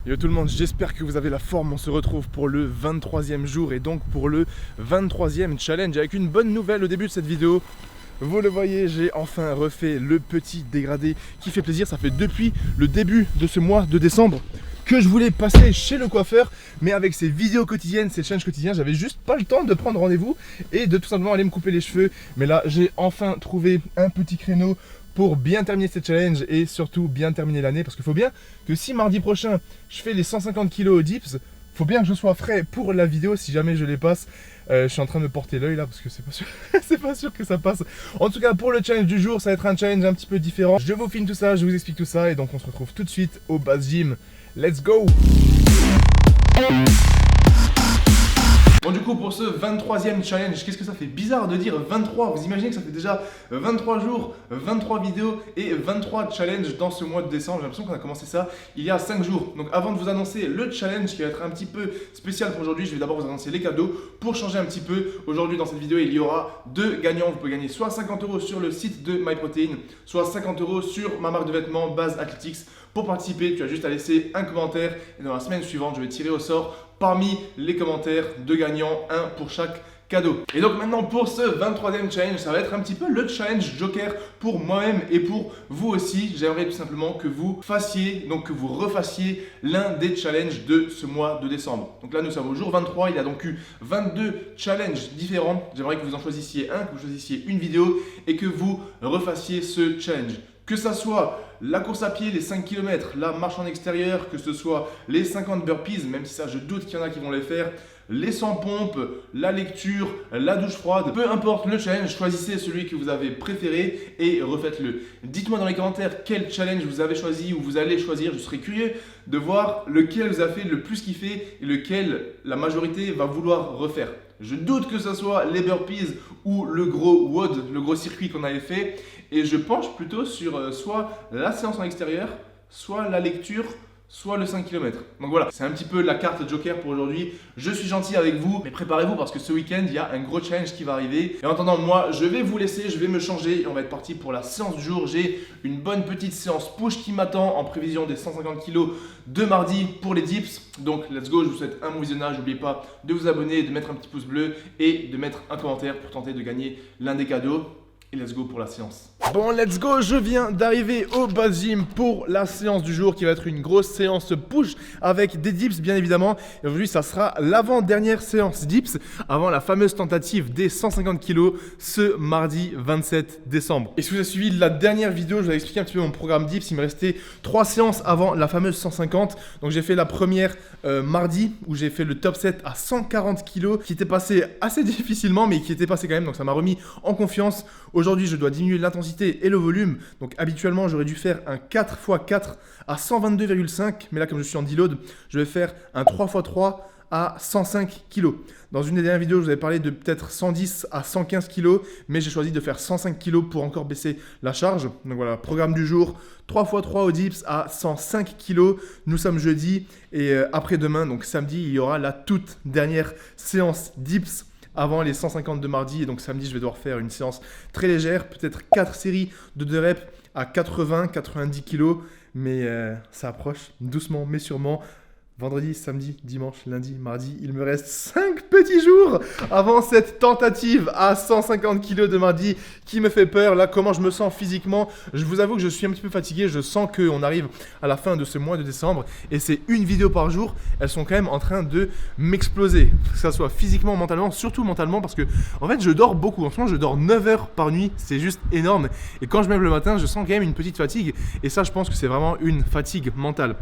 Yo tout le monde, j'espère que vous avez la forme. On se retrouve pour le 23e jour et donc pour le 23e challenge avec une bonne nouvelle au début de cette vidéo. Vous le voyez, j'ai enfin refait le petit dégradé qui fait plaisir. Ça fait depuis le début de ce mois de décembre que je voulais passer chez le coiffeur, mais avec ces vidéos quotidiennes, ces challenges quotidiens, j'avais juste pas le temps de prendre rendez-vous et de tout simplement aller me couper les cheveux. Mais là, j'ai enfin trouvé un petit créneau pour bien terminer cette challenge et surtout bien terminer l'année, parce qu'il faut bien que si mardi prochain je fais les 150 kg au dips, faut bien que je sois frais pour la vidéo si jamais je les passe. Je suis en train de me porter l'œil là parce que c'est pas sûr c'est pas sûr que ça passe. En tout cas, pour le challenge du jour, ça va être un challenge un petit peu différent. Je vous filme tout ça, je vous explique tout ça et donc on se retrouve tout de suite au Base Gym. Let's go! Bon, du coup, pour ce 23e challenge, qu'est-ce que ça fait bizarre de dire 23? Vous imaginez que ça fait déjà 23 jours, 23 vidéos et 23 challenges dans ce mois de décembre. J'ai l'impression qu'on a commencé ça il y a 5 jours. Donc avant de vous annoncer le challenge qui va être un petit peu spécial pour aujourd'hui, je vais d'abord vous annoncer les cadeaux pour changer un petit peu. Aujourd'hui, dans cette vidéo, il y aura deux gagnants. Vous pouvez gagner soit 50 € sur le site de MyProtein, soit 50 € sur ma marque de vêtements Base Athletics. Pour participer, tu as juste à laisser un commentaire et dans la semaine suivante, je vais tirer au sort parmi les commentaires de gagnants, un pour chaque cadeau. Et donc maintenant pour ce 23e challenge, ça va être un petit peu le challenge joker pour moi-même et pour vous aussi. J'aimerais tout simplement que vous fassiez, donc que vous refassiez l'un des challenges de ce mois de décembre. Donc là nous sommes au jour 23, il y a donc eu 22 challenges différents. J'aimerais que vous en choisissiez un, que vous choisissiez une vidéo et que vous refassiez ce challenge. Que ça soit la course à pied, les 5 km, la marche en extérieur, que ce soit les 50 burpees, même si ça je doute qu'il y en a qui vont les faire, les 100 pompes, la lecture, la douche froide, peu importe le challenge, choisissez celui que vous avez préféré et refaites-le. Dites-moi dans les commentaires quel challenge vous avez choisi ou vous allez choisir, je serais curieux de voir lequel vous a fait le plus kiffer et lequel la majorité va vouloir refaire. Je doute que ce soit les burpees ou le gros WOD, le gros circuit qu'on avait fait. Et je penche plutôt sur soit la séance en extérieur, soit la lecture, soit le 5 km. Donc voilà, c'est un petit peu la carte joker pour aujourd'hui. Je suis gentil avec vous, mais préparez-vous parce que ce week-end, il y a un gros challenge qui va arriver. Et en attendant, moi, je vais vous laisser, je vais me changer et on va être parti pour la séance du jour. J'ai une bonne petite séance push qui m'attend en prévision des 150 kg de mardi pour les dips. Donc let's go, je vous souhaite un bon visionnage. N'oubliez pas de vous abonner, de mettre un petit pouce bleu et de mettre un commentaire pour tenter de gagner l'un des cadeaux. Et let's go pour la séance. Bon, let's go, je viens d'arriver au Base Gym pour la séance du jour qui va être une grosse séance push avec des dips bien évidemment. Et aujourd'hui, ça sera l'avant-dernière séance dips avant la fameuse tentative des 150 kg ce mardi 27 décembre. Et si vous avez suivi la dernière vidéo, je vous ai expliqué un petit peu mon programme dips. Il me restait 3 séances avant la fameuse 150. Donc j'ai fait la première mardi où j'ai fait le top set à 140 kg qui était passé assez difficilement mais qui était passé quand même. Donc ça m'a remis en confiance. Aujourd'hui, je dois diminuer l'intensité et le volume. Donc habituellement, j'aurais dû faire un 4x4 à 122,5. Mais là, comme je suis en deload, je vais faire un 3x3 à 105 kg. Dans une des dernières vidéos, je vous avais parlé de peut-être 110 à 115 kg. Mais j'ai choisi de faire 105 kg pour encore baisser la charge. Donc voilà, programme du jour, 3x3 au dips à 105 kg. Nous sommes jeudi et après-demain, donc samedi, il y aura la toute dernière séance dips avant les 150 de mardi. Et donc samedi, je vais devoir faire une séance très légère, peut-être 4 séries de 2 reps à 80-90 kg. Mais ça approche doucement mais sûrement. Vendredi, samedi, dimanche, lundi, mardi, il me reste 5 petits jours avant cette tentative à 150 kg de mardi qui me fait peur. Là, comment je me sens physiquement, je vous avoue que je suis un petit peu fatigué. Je sens qu'on arrive à la fin de ce mois de décembre et c'est une vidéo par jour. Elles sont quand même en train de m'exploser, que ce soit physiquement, mentalement, surtout mentalement parce que en fait, je dors beaucoup. En ce moment, je dors 9 heures par nuit. C'est juste énorme. Et quand je me lève le matin, je sens quand même une petite fatigue. Et ça, je pense que c'est vraiment une fatigue mentale.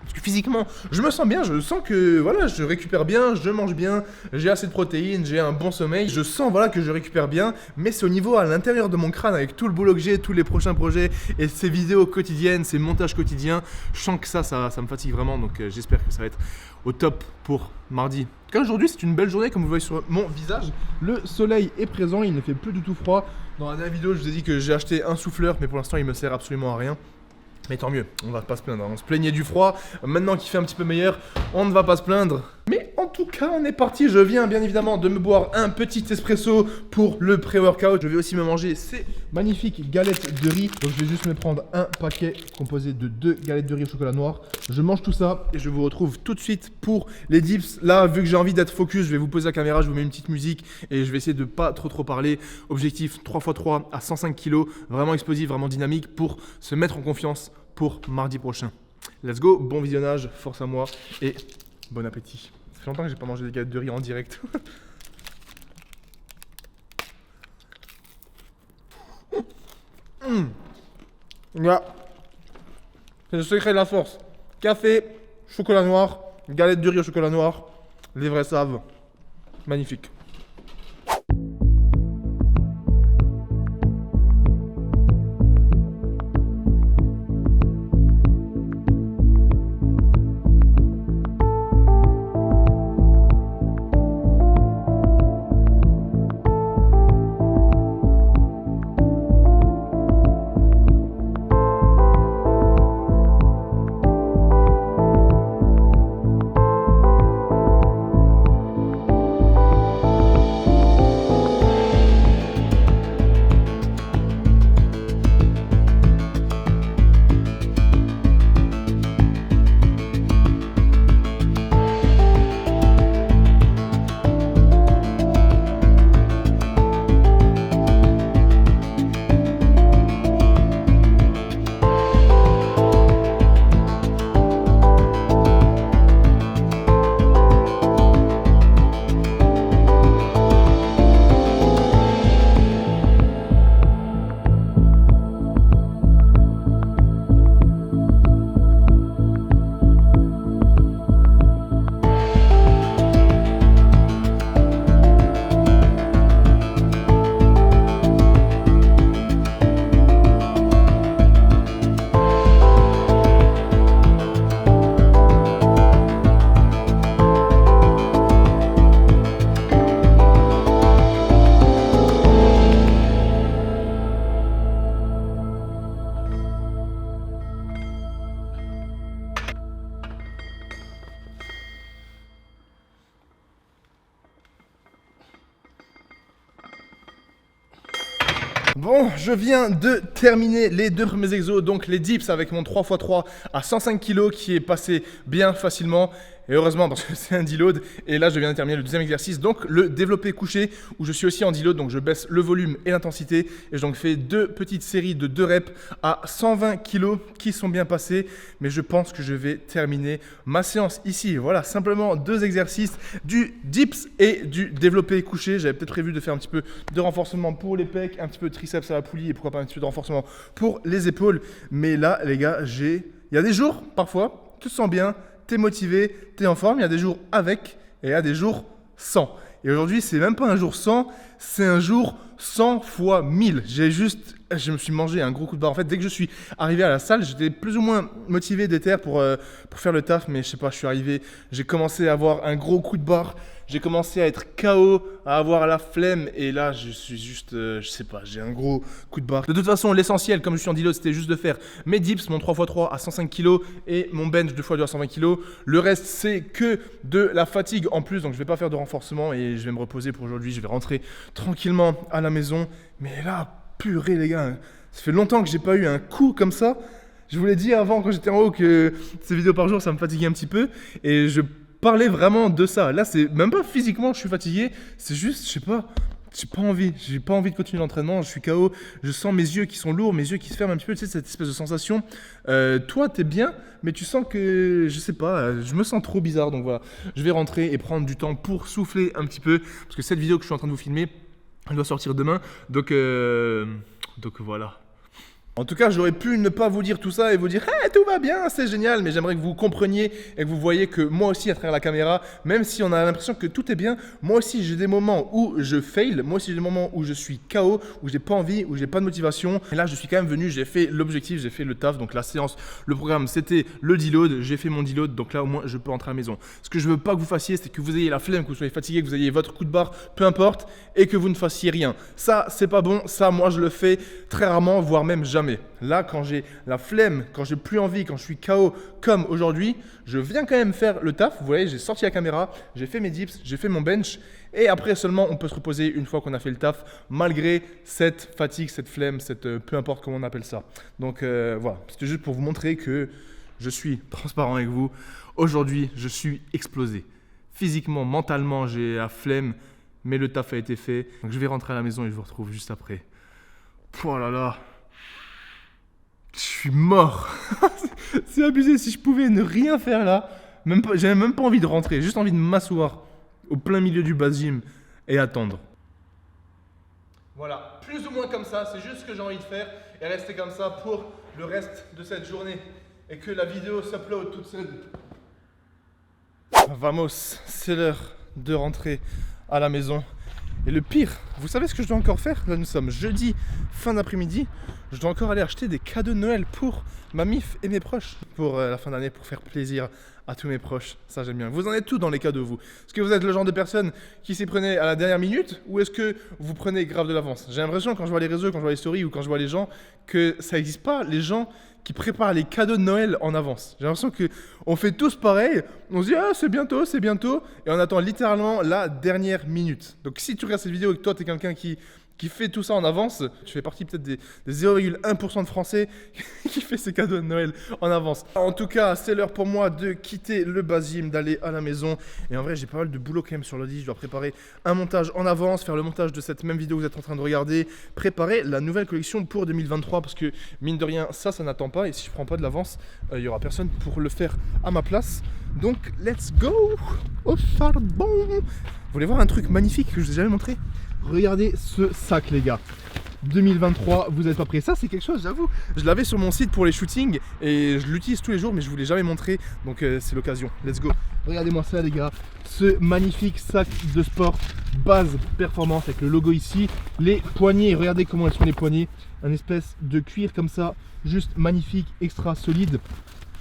Parce que physiquement, je me sens bien, je sens que voilà, je récupère bien, je mange bien, j'ai assez de protéines, j'ai un bon sommeil. Je sens voilà, que je récupère bien, mais c'est au niveau à l'intérieur de mon crâne avec tout le boulot que j'ai, tous les prochains projets et ces vidéos quotidiennes, ces montages quotidiens. Je sens que ça me fatigue vraiment, donc j'espère que ça va être au top pour mardi. En tout cas, aujourd'hui, c'est une belle journée comme vous voyez sur mon visage. Le soleil est présent, il ne fait plus du tout froid. Dans la dernière vidéo, je vous ai dit que j'ai acheté un souffleur, mais pour l'instant, il me sert absolument à rien. Mais tant mieux, on va pas se plaindre, on se plaignait du froid, maintenant qu'il fait un petit peu meilleur, on ne va pas se plaindre. Mais en tout cas, on est parti. Je viens bien évidemment de me boire un petit espresso pour le pré-workout. Je vais aussi me manger ces magnifiques galettes de riz. Donc je vais juste me prendre un paquet composé de 2 galettes de riz au chocolat noir. Je mange tout ça et je vous retrouve tout de suite pour les dips. Là, vu que j'ai envie d'être focus, je vais vous poser la caméra, je vous mets une petite musique et je vais essayer de pas trop parler. Objectif 3x3 à 105 kg, vraiment explosif, vraiment dynamique pour se mettre en confiance pour mardi prochain. Let's go, bon visionnage, force à moi et bon appétit. Ça fait longtemps que j'ai pas mangé des galettes de riz en direct. Là, c'est le secret de la force. Café, chocolat noir, galette de riz au chocolat noir, les vrais savent. Magnifique. Bon, je viens de terminer les 2 premiers exos, donc les dips avec mon 3x3 à 105 kg qui est passé bien facilement. Et heureusement parce que c'est un deload. Et là, je viens de terminer le 2e exercice, donc le développé couché, où je suis aussi en deload, donc je baisse le volume et l'intensité. Et je donc fais 2 petites séries de 2 reps à 120 kg qui sont bien passées. Mais je pense que je vais terminer ma séance ici. Voilà, simplement 2 exercices, du dips et du développé couché. J'avais peut-être prévu de faire un petit peu de renforcement pour les pecs, un petit peu de triceps à la poulie et pourquoi pas un petit peu de renforcement pour les épaules. Mais là, les gars, il y a des jours, parfois, tu te sens bien, t'es motivé, t'es en forme, il y a des jours avec et il y a des jours sans. Et aujourd'hui, c'est même pas un jour sans, c'est un jour 100 fois 1000. Je me suis mangé un gros coup de barre. En fait, dès que je suis arrivé à la salle, j'étais plus ou moins motivé, déter pour faire le taf, mais je sais pas, je suis arrivé, j'ai commencé à avoir un gros coup de barre. J'ai commencé à être KO, à avoir la flemme et là je suis juste, je sais pas, j'ai un gros coup de barre. De toute façon, l'essentiel, comme je suis en deload, c'était juste de faire mes dips, mon 3x3 à 105 kg et mon bench 2x2 à 120 kg. Le reste, c'est que de la fatigue en plus, donc je vais pas faire de renforcement et je vais me reposer pour aujourd'hui. Je vais rentrer tranquillement à la maison. Mais là, purée les gars, ça fait longtemps que j'ai pas eu un coup comme ça. Je vous l'ai dit avant quand j'étais en haut que ces vidéos par jour, ça me fatiguait un petit peu et je parlais vraiment de ça. Là, c'est même pas physiquement, je suis fatigué, c'est juste, je sais pas, j'ai pas envie de continuer l'entraînement, je suis KO, je sens mes yeux qui sont lourds, mes yeux qui se ferment un petit peu, tu sais, cette espèce de sensation. Toi, t'es bien, mais tu sens que, je sais pas, je me sens trop bizarre, donc voilà. Je vais rentrer et prendre du temps pour souffler un petit peu, parce que cette vidéo que je suis en train de vous filmer, elle doit sortir demain, donc voilà. En tout cas, j'aurais pu ne pas vous dire tout ça et vous dire hey, tout va bien, c'est génial, mais j'aimerais que vous compreniez et que vous voyez que moi aussi, à travers la caméra, même si on a l'impression que tout est bien, moi aussi j'ai des moments où je fail, moi aussi j'ai des moments où je suis KO, où j'ai pas envie, où j'ai pas de motivation. Et là, je suis quand même venu, j'ai fait l'objectif, j'ai fait le taf, donc la séance, le programme, c'était le deload, j'ai fait mon deload, donc là au moins je peux rentrer à la maison. Ce que je veux pas que vous fassiez, c'est que vous ayez la flemme, que vous soyez fatigué, que vous ayez votre coup de barre, peu importe, et que vous ne fassiez rien. Ça, c'est pas bon, ça, moi je le fais très rarement, voire même jamais. jamais. Là, quand j'ai la flemme, quand j'ai plus envie, quand je suis KO comme aujourd'hui, je viens quand même faire le taf. Vous voyez, j'ai sorti la caméra, j'ai fait mes dips, j'ai fait mon bench. Et après seulement, on peut se reposer une fois qu'on a fait le taf, malgré cette fatigue, cette flemme, peu importe comment on appelle ça. Donc voilà, c'était juste pour vous montrer que je suis transparent avec vous. Aujourd'hui, je suis explosé. Physiquement, mentalement, j'ai la flemme, mais le taf a été fait. Donc je vais rentrer à la maison et je vous retrouve juste après. Oh là là, je suis mort. C'est abusé. Si je pouvais ne rien faire là, j'avais même pas envie de rentrer, juste envie de m'asseoir au plein milieu du base gym et attendre. Voilà, plus ou moins comme ça, c'est juste ce que j'ai envie de faire et rester comme ça pour le reste de cette journée et que la vidéo s'upload toute seule. Vamos, c'est l'heure de rentrer à la maison. Et le pire, vous savez ce que je dois encore faire? Là, nous sommes jeudi, fin d'après-midi. Je dois encore aller acheter des cadeaux de Noël pour ma mif et mes proches. Pour la fin d'année, pour faire plaisir à tous mes proches. Ça, j'aime bien. Vous en êtes tout dans les cadeaux, vous. Est-ce que vous êtes le genre de personne qui s'y prenait à la dernière minute? Ou est-ce que vous prenez grave de l'avance? J'ai l'impression, quand je vois les réseaux, quand je vois les stories ou quand je vois les gens, que ça n'existe pas, les gens qui préparent les cadeaux de Noël en avance. J'ai l'impression qu'on fait tous pareil, on se dit « Ah, c'est bientôt », et on attend littéralement la dernière minute. Donc si tu regardes cette vidéo et que toi, tu es quelqu'un qui fait tout ça en avance, tu fais partie peut-être des 0,1% de Français qui fait ses cadeaux de Noël en avance. En tout cas, c'est l'heure pour moi de quitter le base gym, d'aller à la maison. Et en vrai, j'ai pas mal de boulot quand même sur l'ordi. Je dois préparer un montage en avance, faire le montage de cette même vidéo que vous êtes en train de regarder, préparer la nouvelle collection pour 2023 parce que mine de rien, ça n'attend pas. Et si je prends pas de l'avance, il y aura personne pour le faire à ma place. Donc, let's go au charbon. Vous voulez voir un truc magnifique que je vous ai jamais montré? Regardez ce sac, les gars. 2023, vous n'êtes pas prêts. Ça, c'est quelque chose, j'avoue. Je l'avais sur mon site pour les shootings et je l'utilise tous les jours, mais je ne vous l'ai jamais montré. Donc, c'est l'occasion. Let's go. Regardez-moi ça, les gars. Ce magnifique sac de sport base performance avec le logo ici. Les poignées, regardez comment elles sont les poignées. Un espèce de cuir comme ça, juste magnifique, extra solide.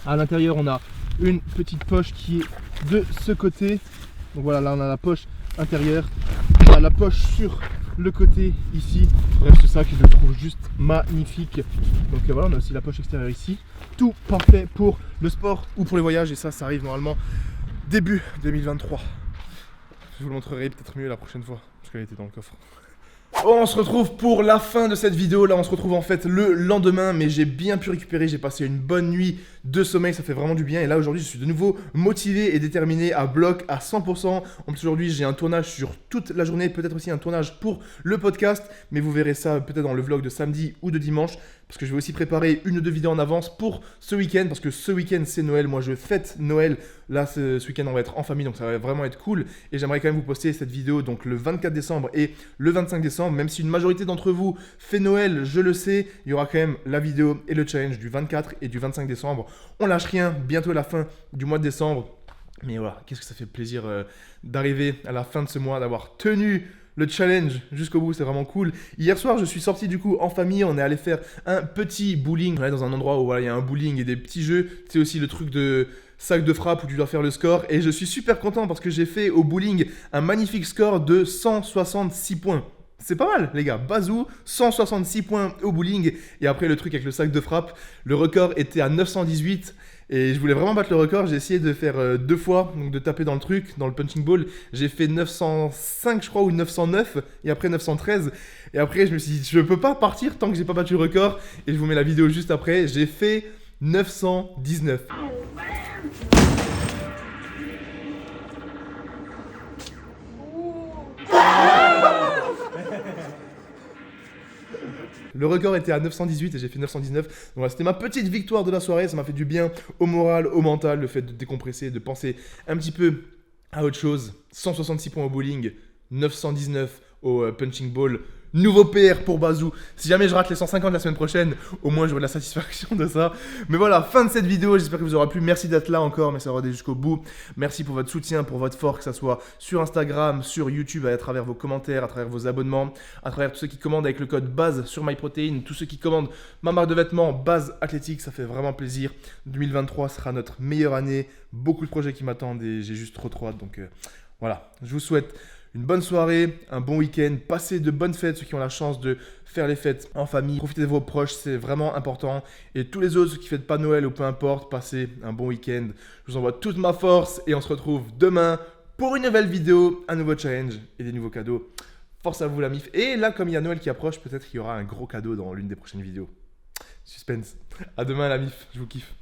À l'intérieur, on a une petite poche qui est de ce côté. Donc voilà, là, on a la poche intérieure. On a la poche sur le côté ici. Bref, ce sac, je le trouve juste magnifique. Donc voilà, on a aussi la poche extérieure ici. Tout parfait pour le sport ou pour les voyages. Et ça arrive normalement début 2023. Je vous le montrerai peut-être mieux la prochaine fois parce qu'elle était dans le coffre. On se retrouve pour la fin de cette vidéo. Là, on se retrouve en fait le lendemain, mais j'ai bien pu récupérer. J'ai passé une bonne nuit de sommeil, ça fait vraiment du bien. Et là, aujourd'hui, je suis de nouveau motivé et déterminé à bloc à 100%. En plus, aujourd'hui, j'ai un tournage sur toute la journée, peut-être aussi un tournage pour le podcast. Mais vous verrez ça peut-être dans le vlog de samedi ou de dimanche. Parce que je vais aussi préparer une ou deux vidéos en avance pour ce week-end. Parce que ce week-end, c'est Noël. Moi, je fête Noël. Là, ce week-end, on va être en famille. Donc, ça va vraiment être cool. Et j'aimerais quand même vous poster cette vidéo donc le 24 décembre et le 25 décembre. Même si une majorité d'entre vous fait Noël, je le sais, il y aura quand même la vidéo et le challenge du 24 et du 25 décembre. On lâche rien. Bientôt la fin du mois de décembre. Mais voilà, qu'est-ce que ça fait plaisir d'arriver à la fin de ce mois, d'avoir tenu le challenge jusqu'au bout, c'est vraiment cool. Hier soir, je suis sorti du coup en famille, on est allé faire un petit bowling. On est dans un endroit où voilà, il y a un bowling et des petits jeux. C'est aussi le truc de sac de frappe où tu dois faire le score. Et je suis super content parce que j'ai fait au bowling un magnifique score de 166 points. C'est pas mal les gars, Bazou, 166 points au bowling. Et après le truc avec le sac de frappe, le record était à 918. Et je voulais vraiment battre le record, j'ai essayé de faire 2 fois, donc de taper dans le truc, dans le punching ball. J'ai fait 905 je crois, ou 909, et après 913. Et après je me suis dit, je peux pas partir tant que j'ai pas battu le record. Et je vous mets la vidéo juste après, j'ai fait 919. Le record était à 918 et j'ai fait 919. Donc voilà, c'était ma petite victoire de la soirée. Ça m'a fait du bien au moral, au mental, le fait de décompresser, de penser un petit peu à autre chose. 166 points au bowling, 919 au punching ball. Nouveau PR pour Bazou. Si jamais je rate les 150 la semaine prochaine, au moins j'aurai de la satisfaction de ça. Mais voilà, fin de cette vidéo. J'espère que vous aura plu. Merci d'être là encore. Merci d'avoir été jusqu'au bout. Merci pour votre soutien, pour votre force, que ce soit sur Instagram, sur YouTube, à travers vos commentaires, à travers vos abonnements, à travers tous ceux qui commandent avec le code BAZE sur MyProtein, tous ceux qui commandent ma marque de vêtements BAZE Athlétique. Ça fait vraiment plaisir. 2023 sera notre meilleure année. Beaucoup de projets qui m'attendent et j'ai juste trop hâte. Donc voilà, je vous souhaite une bonne soirée, un bon week-end, passez de bonnes fêtes, ceux qui ont la chance de faire les fêtes en famille, profitez de vos proches, c'est vraiment important. Et tous les autres, ceux qui ne fêtent pas Noël ou peu importe, passez un bon week-end. Je vous envoie toute ma force et on se retrouve demain pour une nouvelle vidéo, un nouveau challenge et des nouveaux cadeaux. Force à vous la MIF. Et là, comme il y a Noël qui approche, peut-être qu'il y aura un gros cadeau dans l'une des prochaines vidéos. Suspense. À demain la MIF, je vous kiffe.